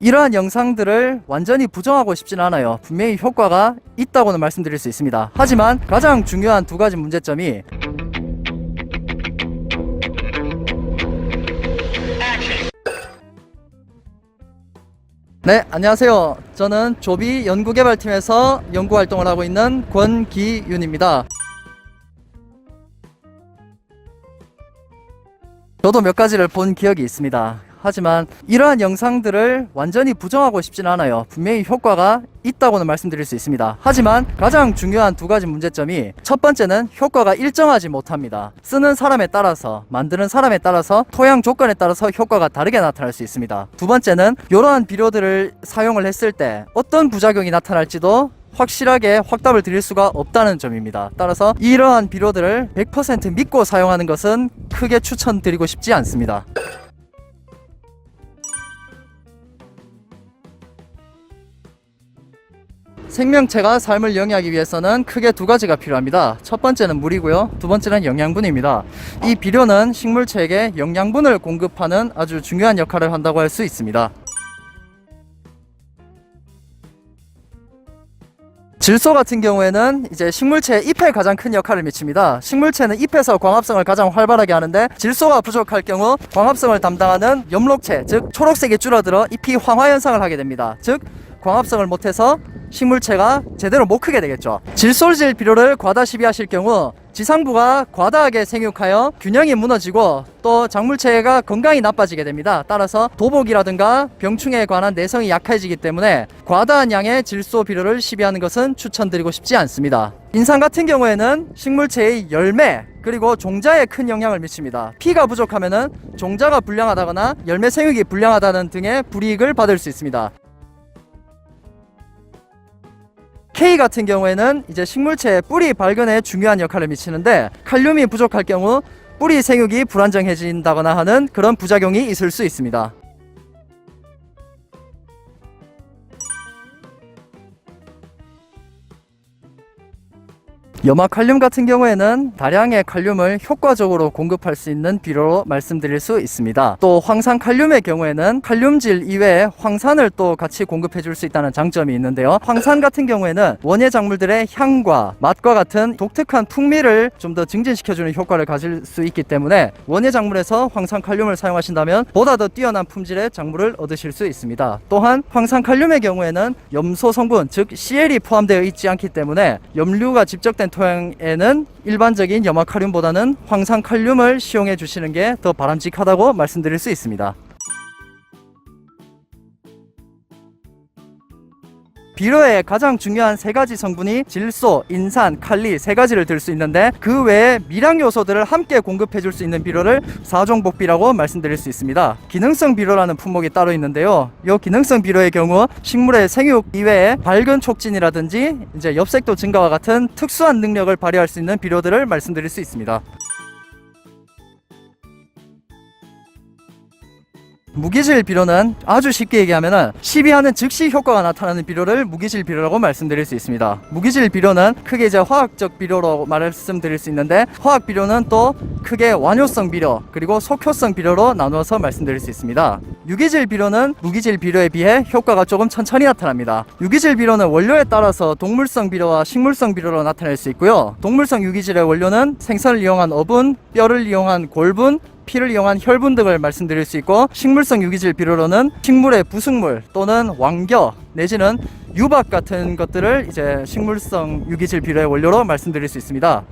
이러한 영상들을 완전히 부정하고 싶진 않아요. 분명히 효과가 있다고는 말씀드릴 수 있습니다. 하지만 가장 중요한 두 가지 문제점이 네, 안녕하세요. 저는 조비 연구개발팀에서 연구활동을 하고 있는 권기윤입니다. 저도 몇 가지를 본 기억이 있습니다. 하지만 이러한 영상들을 완전히 부정하고 싶진 않아요. 분명히 효과가 있다고는 말씀드릴 수 있습니다. 하지만 가장 중요한 두 가지 문제점이, 첫 번째는 효과가 일정하지 못합니다. 쓰는 사람에 따라서, 만드는 사람에 따라서, 토양 조건에 따라서 효과가 다르게 나타날 수 있습니다. 두 번째는 이러한 비료들을 사용을 했을 때 어떤 부작용이 나타날지도 확실하게 확답을 드릴 수가 없다는 점입니다. 따라서 이러한 비료들을 100% 믿고 사용하는 것은 크게 추천드리고 싶지 않습니다. 생명체가 삶을 영위하기 위해서는 크게 두 가지가 필요합니다. 첫 번째는 물이고요, 두 번째는 영양분입니다. 이 비료는 식물체에게 영양분을 공급하는 아주 중요한 역할을 한다고 할 수 있습니다. 질소 같은 경우에는 이제 식물체의 잎에 가장 큰 역할을 미칩니다. 식물체는 잎에서 광합성을 가장 활발하게 하는데, 질소가 부족할 경우 광합성을 담당하는 엽록체, 즉 초록색이 줄어들어 잎이 황화 현상을 하게 됩니다. 즉 광합성을 못해서 식물체가 제대로 못 크게 되겠죠. 질소질 비료를 과다 시비하실 경우 지상부가 과다하게 생육하여 균형이 무너지고 또 작물체가 건강이 나빠지게 됩니다. 따라서 도복이라든가 병충해에 관한 내성이 약해지기 때문에 과다한 양의 질소 비료를 시비하는 것은 추천드리고 싶지 않습니다. 인삼 같은 경우에는 식물체의 열매 그리고 종자에 큰 영향을 미칩니다. 피가 부족하면은 종자가 불량하다거나 열매 생육이 불량하다는 등의 불이익을 받을 수 있습니다. K 같은 경우에는 이제 식물체의 뿌리 발근에 중요한 역할을 미치는데, 칼륨이 부족할 경우 뿌리 생육이 불안정해진다거나 하는 그런 부작용이 있을 수 있습니다. 염화칼륨 같은 경우에는 다량의 칼륨을 효과적으로 공급할 수 있는 비료로 말씀드릴 수 있습니다. 또 황산칼륨의 경우에는 칼륨질 이외에 황산을 또 같이 공급해 줄 수 있다는 장점이 있는데요. 황산 같은 경우에는 원예 작물들의 향과 맛과 같은 독특한 풍미를 좀 더 증진시켜주는 효과를 가질 수 있기 때문에 원예 작물에서 황산칼륨을 사용하신다면 보다 더 뛰어난 품질의 작물을 얻으실 수 있습니다. 또한 황산칼륨의 경우에는 염소 성분, 즉 CL이 포함되어 있지 않기 때문에 염류가 집적된 토양에는 일반적인 염화칼륨보다는 황산칼륨을 시용해 주시는 게 더 바람직하다고 말씀드릴 수 있습니다. 비료의 가장 중요한 세 가지 성분이 질소, 인산, 칼리 세 가지를 들 수 있는데, 그 외에 미량 요소들을 함께 공급해 줄 수 있는 비료를 사종복비라고 말씀드릴 수 있습니다. 기능성 비료라는 품목이 따로 있는데요. 이 기능성 비료의 경우 식물의 생육 이외에 발근 촉진이라든지 이제 엽색도 증가와 같은 특수한 능력을 발휘할 수 있는 비료들을 말씀드릴 수 있습니다. 무기질 비료는 아주 쉽게 얘기하면 시비하는 즉시 효과가 나타나는 비료를 무기질 비료라고 말씀드릴 수 있습니다. 무기질 비료는 크게 이제 화학적 비료로 말씀드릴 수 있는데, 화학 비료는 또 크게 완효성 비료 그리고 속효성 비료로 나누어서 말씀드릴 수 있습니다. 유기질 비료는 무기질 비료에 비해 효과가 조금 천천히 나타납니다. 유기질 비료는 원료에 따라서 동물성 비료와 식물성 비료로 나타낼 수 있고요. 동물성 유기질의 원료는 생선을 이용한 어분, 뼈를 이용한 골분, 피를 이용한 혈분 등을 말씀드릴 수 있고, 식물성 유기질 비료로는 식물의 부숙물 또는 왕겨 내지는 유박 같은 것들을 이제 식물성 유기질 비료의 원료로 말씀드릴 수 있습니다.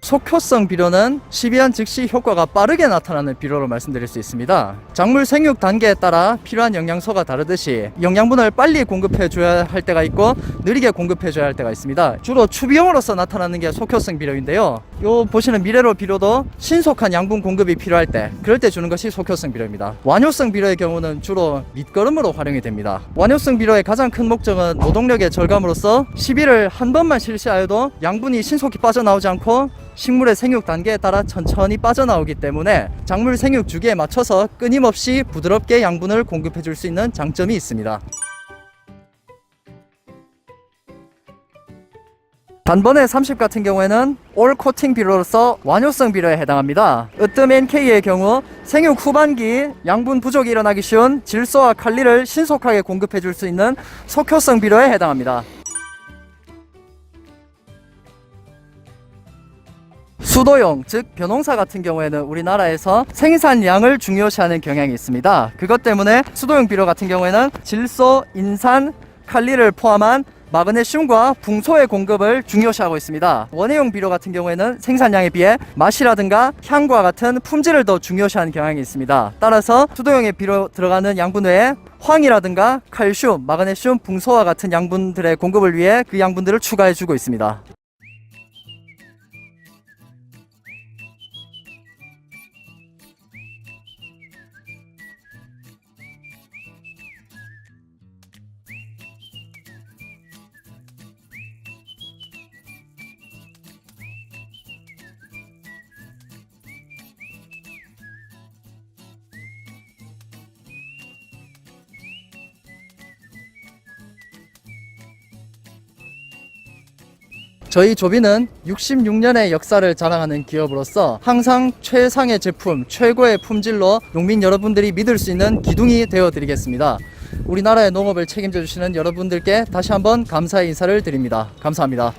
속효성 비료는 시비한 즉시 효과가 빠르게 나타나는 비료로 말씀드릴 수 있습니다. 작물 생육 단계에 따라 필요한 영양소가 다르듯이 영양분을 빨리 공급해 줘야 할 때가 있고 느리게 공급해 줘야 할 때가 있습니다. 주로 추비용으로서 나타나는 게 속효성 비료인데요. 요 보시는 미네랄 비료도 신속한 양분 공급이 필요할 때, 그럴 때 주는 것이 속효성 비료입니다. 완효성 비료의 경우는 주로 밑거름으로 활용이 됩니다. 완효성 비료의 가장 큰 목적은 노동력의 절감으로써 시비를 한 번만 실시하여도 양분이 신속히 빠져나오지 않고 식물의 생육 단계에 따라 천천히 빠져나오기 때문에 작물 생육 주기에 맞춰서 끊임없이 부드럽게 양분을 공급해 줄 수 있는 장점이 있습니다. 단번에 30 같은 경우에는 올 코팅 비료로서 완효성 비료에 해당합니다. 으뜸 NK의 경우 생육 후반기 양분 부족이 일어나기 쉬운 질소와 칼리를 신속하게 공급해 줄 수 있는 속효성 비료에 해당합니다. 수도용, 즉 벼농사 같은 경우에는 우리나라에서 생산량을 중요시하는 경향이 있습니다. 그것 때문에 수도용 비료 같은 경우에는 질소, 인산, 칼리를 포함한 마그네슘과 붕소의 공급을 중요시하고 있습니다. 원예용 비료 같은 경우에는 생산량에 비해 맛이라든가 향과 같은 품질을 더 중요시하는 경향이 있습니다. 따라서 수도용의 비료 들어가는 양분 외에 황이라든가 칼슘, 마그네슘, 붕소와 같은 양분들의 공급을 위해 그 양분들을 추가해주고 있습니다. 저희 조비는 66년의 역사를 자랑하는 기업으로서 항상 최상의 제품, 최고의 품질로 농민 여러분들이 믿을 수 있는 기둥이 되어 드리겠습니다. 우리나라의 농업을 책임져 주시는 여러분들께 다시 한번 감사의 인사를 드립니다. 감사합니다.